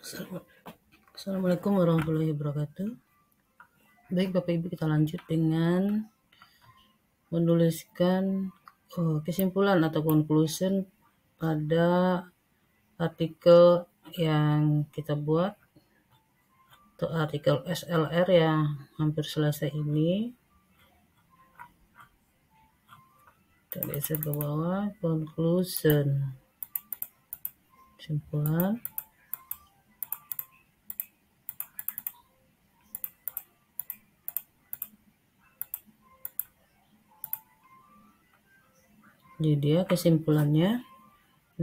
Assalamualaikum warahmatullahi wabarakatuh. Baik Bapak Ibu, kita lanjut dengan menuliskan kesimpulan atau conclusion pada artikel yang kita buat atau artikel SLR yang hampir selesai ini. Kita geser ke bawah, conclusion, kesimpulan. Jadi dia kesimpulannya.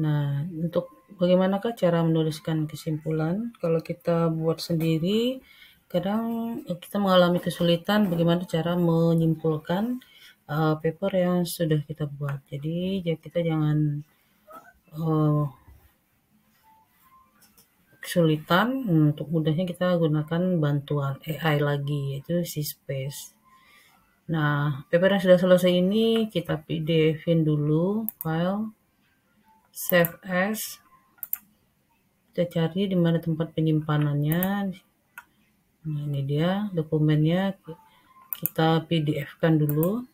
Nah, untuk bagaimanakah cara menuliskan kesimpulan? Kalau kita buat sendiri, kadang kita mengalami kesulitan bagaimana cara menyimpulkan paper yang sudah kita buat. Jadi ya kita jangan kesulitan. Untuk mudahnya kita gunakan bantuan AI lagi, yaitu Syspace. Nah, paper yang sudah selesai ini kita PDF-in dulu, file, save as. Kita cari di mana tempat penyimpanannya. Nah, ini dia dokumennya, kita PDF-kan dulu.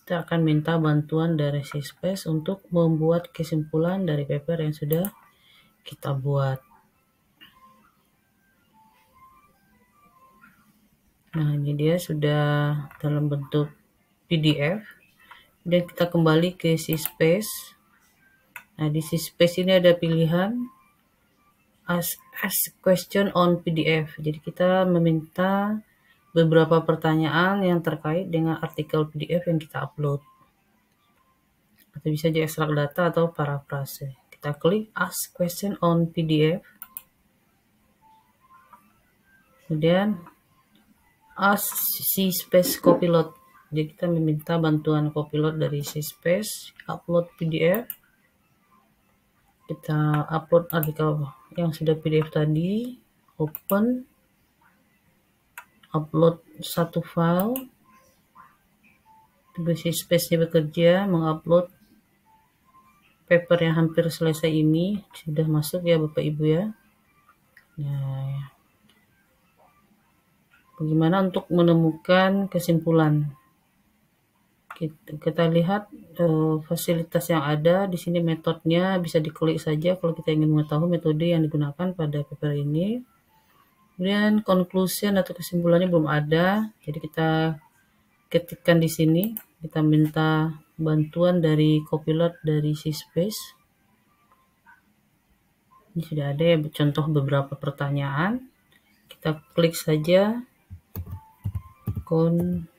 Kita akan minta bantuan dari Syspace untuk membuat kesimpulan dari paper yang sudah kita buat. Nah, ini dia sudah dalam bentuk PDF. Dan kita kembali ke Syspace. Nah, di Syspace ini ada pilihan ask question on PDF. Jadi kita meminta beberapa pertanyaan yang terkait dengan artikel PDF yang kita upload. Atau bisa jadi ekstrak data atau parafrase. Kita klik ask question on PDF. Kemudian ask Syspace Copilot. Jadi kita meminta bantuan Copilot dari Syspace, upload PDF. Kita upload artikel yang sudah PDF tadi, open, upload satu file. Tugas Syspace-nya bekerja mengupload paper yang hampir selesai ini. Sudah masuk ya Bapak Ibu ya. Nah, bagaimana untuk menemukan kesimpulan? Kita lihat fasilitas yang ada di sini, metodenya bisa diklik saja kalau kita ingin mengetahui metode yang digunakan pada paper ini. Kemudian conclusion atau kesimpulannya belum ada, jadi kita ketikkan di sini. Kita minta bantuan dari Copilot dari Syspace. Ini sudah ada ya contoh beberapa pertanyaan. Kita klik saja conclusion.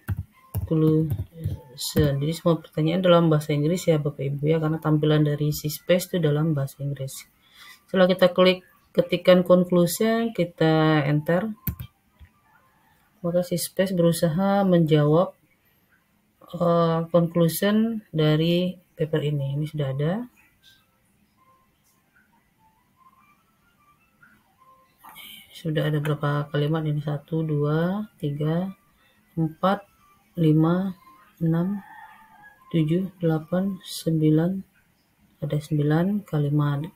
Jadi semua pertanyaan dalam bahasa Inggris ya Bapak Ibu ya, karena tampilan dari Syspace itu dalam bahasa Inggris. Setelah kita klik ketikkan conclusion, kita enter. Maka Syspace berusaha menjawab conclusion dari paper ini. Ini sudah ada. Sudah ada berapa kalimat ini? 1, 2, 3, 4, 5, 6, 7, 8, 9. Ada 9 kalimat.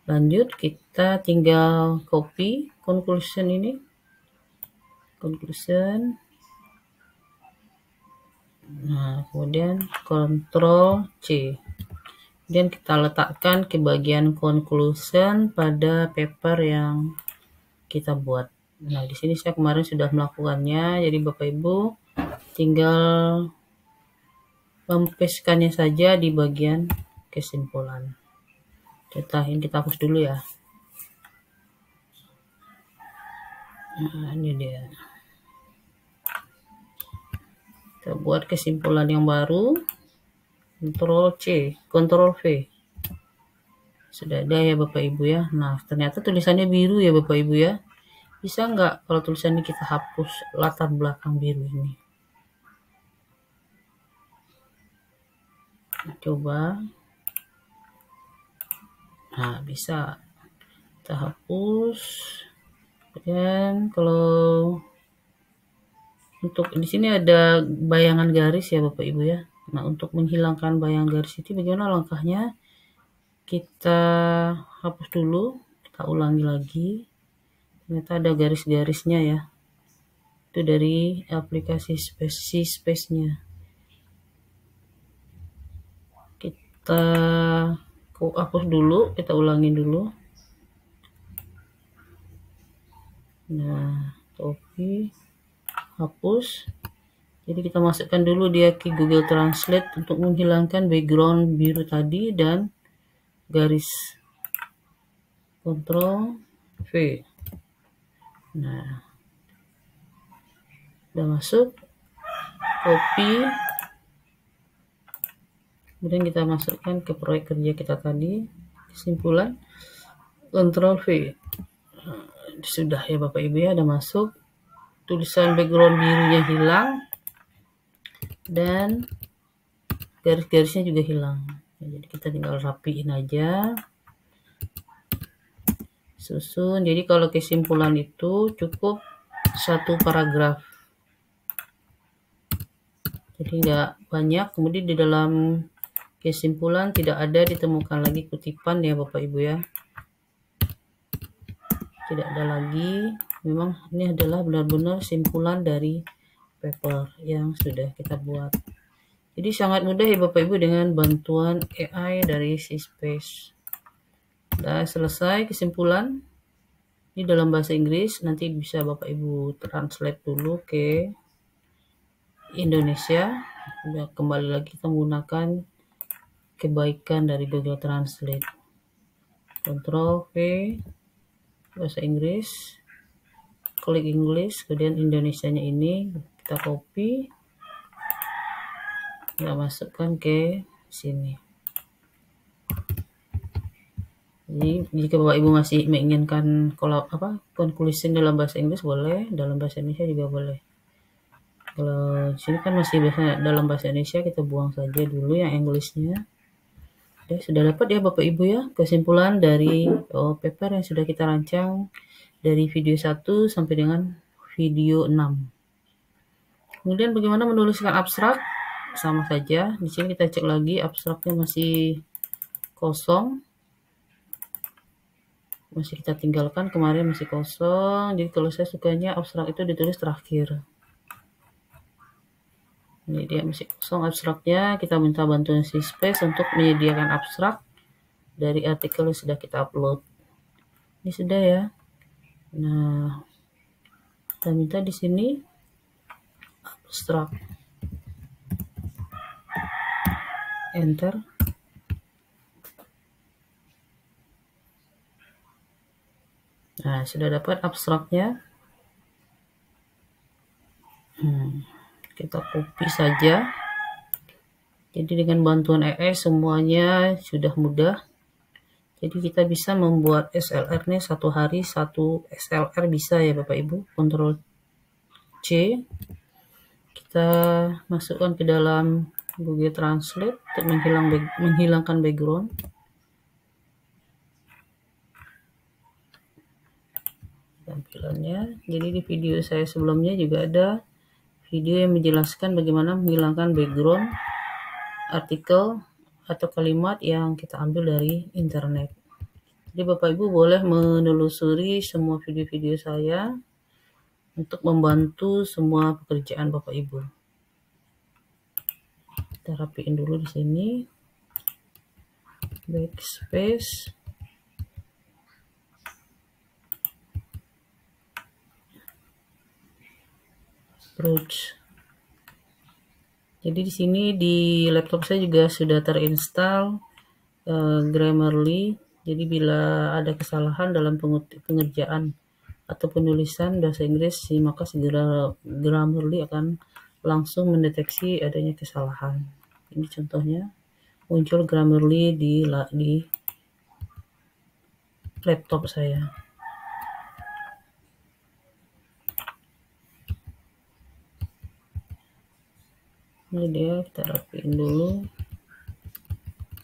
Lanjut, kita tinggal copy conclusion ini. Conclusion. Nah, kemudian Ctrl C. Kemudian kita letakkan ke bagian conclusion pada paper yang kita buat. Nah, di sini saya kemarin sudah melakukannya, jadi Bapak Ibu tinggal mempastekannya saja di bagian kesimpulan. Kita hapus dulu ya. Nah, ini dia. Kita buat kesimpulan yang baru. Ctrl C, Ctrl V. Sudah ada ya Bapak Ibu ya. Nah, ternyata tulisannya biru ya Bapak Ibu ya. Bisa nggak kalau tulisannya kita hapus latar belakang biru ini? Coba. Nah, bisa. Kita hapus. Dan kalau untuk di sini ada bayangan garis ya Bapak Ibu ya. Nah, untuk menghilangkan bayangan garis itu bagaimana langkahnya? Kita hapus dulu, kita ulangi lagi. Ternyata ada garis-garisnya ya. Itu dari aplikasi Space-nya. Kita hapus dulu, kita ulangi dulu. Nah, copy, hapus. Jadi kita masukkan dulu dia ke Google Translate untuk menghilangkan background biru tadi dan garis. Ctrl V. Nah, udah masuk. Copy. Kemudian kita masukkan ke proyek kerja kita tadi. Kesimpulan. Ctrl V. Sudah ya Bapak Ibu ya, udah masuk. Tulisan background birunya hilang. Dan garis-garisnya juga hilang. Jadi kita tinggal rapiin aja. Susun. Jadi kalau kesimpulan itu cukup satu paragraf. Jadi nggak banyak. Kemudian di dalam kesimpulan tidak ada ditemukan lagi kutipan ya Bapak Ibu ya. Tidak ada lagi. Memang ini adalah benar-benar simpulan dari paper yang sudah kita buat. Jadi sangat mudah ya Bapak Ibu dengan bantuan AI dari SeaSpace. Sudah selesai kesimpulan. Ini dalam bahasa Inggris, nanti bisa Bapak Ibu translate dulu ke Indonesia. Udah kembali lagi kita menggunakan kebaikan dari Google Translate. Ctrl V, bahasa Inggris. Klik English, kemudian Indonesianya ini kita copy, kita masukkan ke sini. Jadi jika Bapak Ibu masih menginginkan conclusion dalam bahasa Inggris boleh, dalam bahasa Indonesia juga boleh. Kalau di sini kan masih dalam bahasa Indonesia, kita buang saja dulu yang Englishnya. Oke, sudah dapat ya Bapak Ibu ya kesimpulan dari paper yang sudah kita rancang dari video 1 sampai dengan video 6. Kemudian bagaimana menuliskan abstrak? Sama saja. Di sini kita cek lagi abstraknya masih kosong. Masih kita tinggalkan, kemarin masih kosong. Jadi kalau saya sukanya abstrak itu ditulis terakhir. Ini dia masih kosong abstraknya. Kita minta bantuan SeaSpace untuk menyediakan abstrak dari artikel yang sudah kita upload. Ini sudah ya. Nah, kita minta di sini abstrak. Enter. Nah, sudah dapat abstraknya. Kita copy saja. Jadi dengan bantuan AI semuanya sudah mudah. Jadi kita bisa membuat SLR-nya satu hari satu SLR bisa ya Bapak Ibu. Ctrl C. Kita masukkan ke dalam Google Translate untuk menghilangkan background. Tampilannya. Jadi di video saya sebelumnya juga ada video yang menjelaskan bagaimana menghilangkan background artikel atau kalimat yang kita ambil dari internet. Jadi Bapak Ibu boleh menelusuri semua video-video saya untuk membantu semua pekerjaan Bapak Ibu. Kita rapiin dulu di sini. Backspace. Approach. Jadi di sini di laptop saya juga sudah terinstall Grammarly. Jadi bila ada kesalahan dalam pengerjaan atau penulisan bahasa Inggris, maka segera Grammarly akan langsung mendeteksi adanya kesalahan. Ini contohnya muncul Grammarly di laptop saya. Ini dia, kita rapiin dulu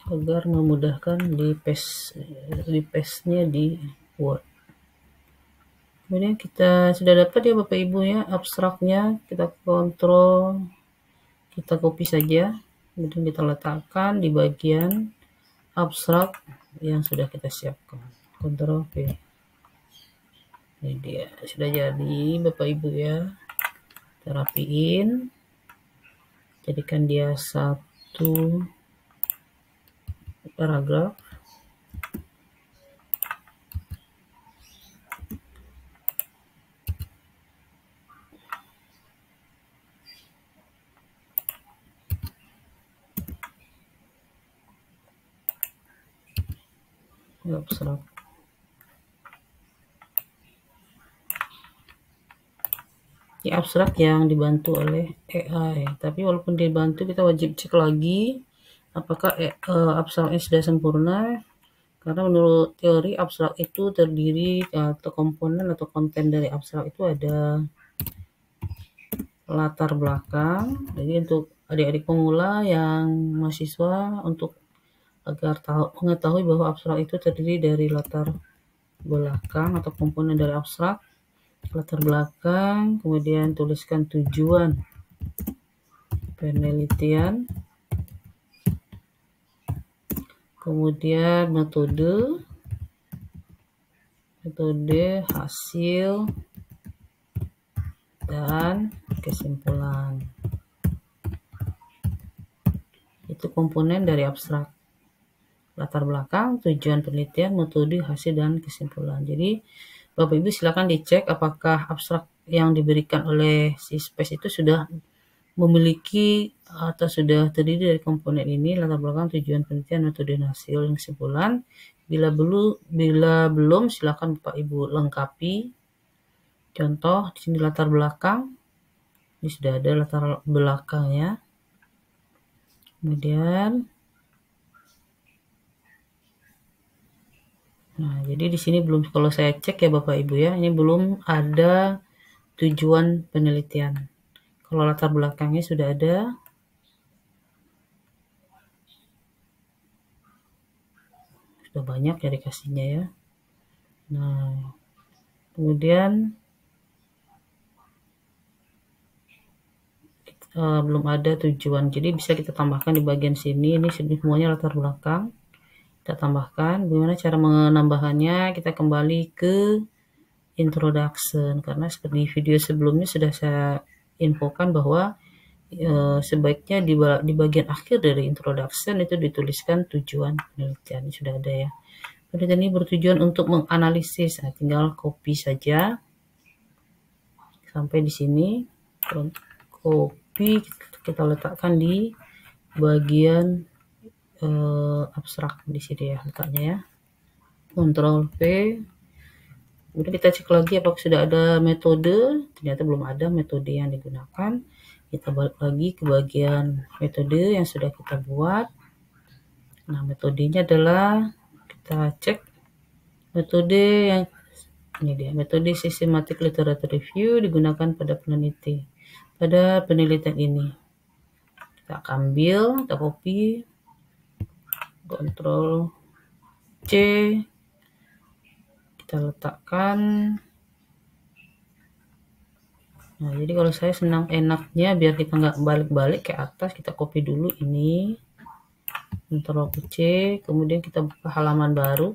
agar memudahkan di paste-nya di Word. Kemudian kita sudah dapat ya Bapak Ibu ya abstraknya, kita kontrol, kita copy saja, kemudian kita letakkan di bagian abstrak yang sudah kita siapkan. Ctrl V. Ini dia sudah jadi Bapak Ibu ya. Kita rapiin, jadikan dia satu paragraf. Abstrak. Ini abstrak yang dibantu oleh AI. Tapi walaupun dibantu, kita wajib cek lagi apakah abstraknya sudah sempurna. Karena menurut teori abstrak itu terdiri atau komponen atau konten dari abstrak itu ada latar belakang. Jadi untuk adik-adik pemula yang mahasiswa untuk agar mengetahui bahwa abstrak itu terdiri dari latar belakang atau komponen dari abstrak, latar belakang, kemudian tuliskan tujuan penelitian, kemudian metode hasil, dan kesimpulan. Itu komponen dari abstrak. Latar belakang, tujuan penelitian, metode, hasil, dan kesimpulan. Jadi Bapak Ibu silakan dicek apakah abstrak yang diberikan oleh si space itu sudah memiliki atau sudah terdiri dari komponen ini, latar belakang, tujuan penelitian, metode, hasil, dan kesimpulan. Bila belum silakan Bapak Ibu lengkapi. Contoh di sini latar belakang, ini sudah ada latar belakangnya. Kemudian nah, jadi di sini belum, kalau saya cek ya Bapak Ibu ya, ini belum ada tujuan penelitian. Kalau latar belakangnya sudah ada, sudah banyak ya dikasihnya ya. Nah, kemudian belum ada tujuan, jadi bisa kita tambahkan di bagian sini. Ini semuanya latar belakang. Kita tambahkan. Bagaimana cara menambahkannya? Kita kembali ke introduction, karena seperti video sebelumnya sudah saya infokan bahwa sebaiknya di bagian akhir dari introduction itu dituliskan tujuan penelitian. Ini sudah ada ya. Penelitian ini bertujuan untuk menganalisis. Nah, tinggal copy saja sampai di sini. Copy, kita letakkan di bagian abstrak di sini ya letaknya ya. Ctrl V. Kemudian kita cek lagi apakah sudah ada metode. Ternyata belum ada metode yang digunakan. Kita balik lagi ke bagian metode yang sudah kita buat. Nah, metodenya adalah kita cek metode yang ini dia, metode systematic literature review digunakan pada penelitian ini. Kita ambil, kita copy, Ctrl C, kita letakkan. Nah, jadi kalau saya enaknya biar kita nggak balik-balik ke atas, kita copy dulu ini, Ctrl C, kemudian kita buka halaman baru,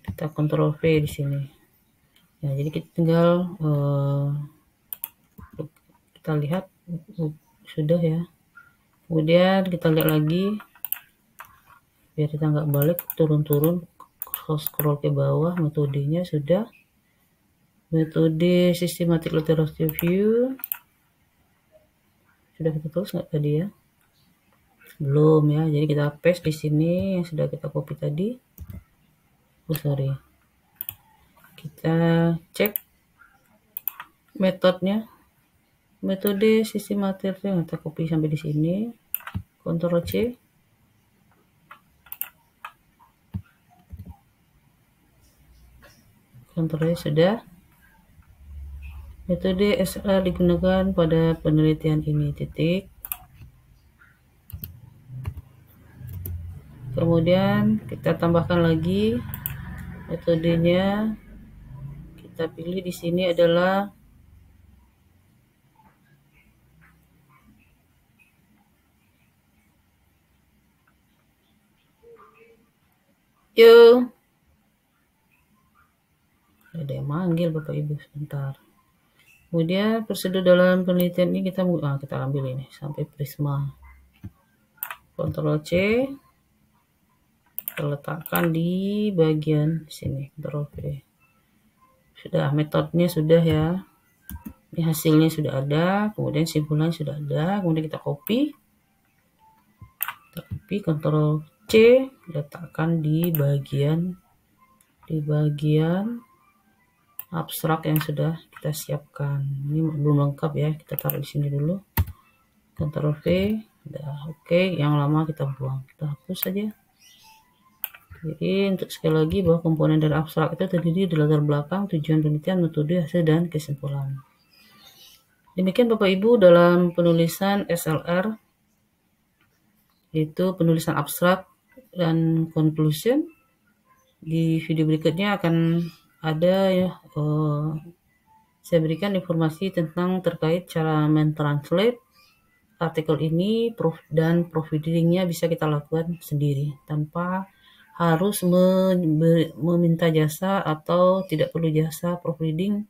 kita Ctrl V di sini. Ya, jadi kita tinggal kita lihat sudah ya. Kemudian kita lihat lagi biar kita nggak balik, turun-turun, scroll ke bawah. Metodenya sudah, metode systematic literature review sudah kita tulis nggak tadi ya? Belum ya, jadi kita paste di sini yang sudah kita copy tadi. Sorry, kita cek metodenya, metode systematic yang kita copy sampai di sini. Ctrl C, Ctrl V sudah. Metode SR digunakan pada penelitian ini, titik. Kemudian kita tambahkan lagi metodenya. Kita pilih di sini adalah Yo, ada yang manggil Bapak Ibu sebentar. Kemudian prosedur dalam penelitian ini kita ambil ini sampai prisma. Ctrl C, kita letakkan di bagian sini. Ctrl V. Sudah, metodenya sudah ya. Ini hasilnya sudah ada, kemudian simpulan sudah ada, kemudian kita copy. Ctrl C, letakkan di bagian abstrak yang sudah kita siapkan. Ini belum lengkap ya, kita taruh di sini dulu. Ctrl V, udah oke. Yang lama kita buang, kita hapus saja. Jadi untuk sekali lagi bahwa komponen dari abstrak itu terdiri dari latar belakang, tujuan penelitian, metode, hasil, dan kesimpulan. Demikian Bapak Ibu dalam penulisan SLR, yaitu penulisan abstrak dan conclusion. Di video berikutnya akan ada ya, saya berikan informasi tentang terkait cara mentranslate artikel ini, dan proofreadingnya bisa kita lakukan sendiri tanpa harus meminta jasa atau tidak perlu jasa proofreading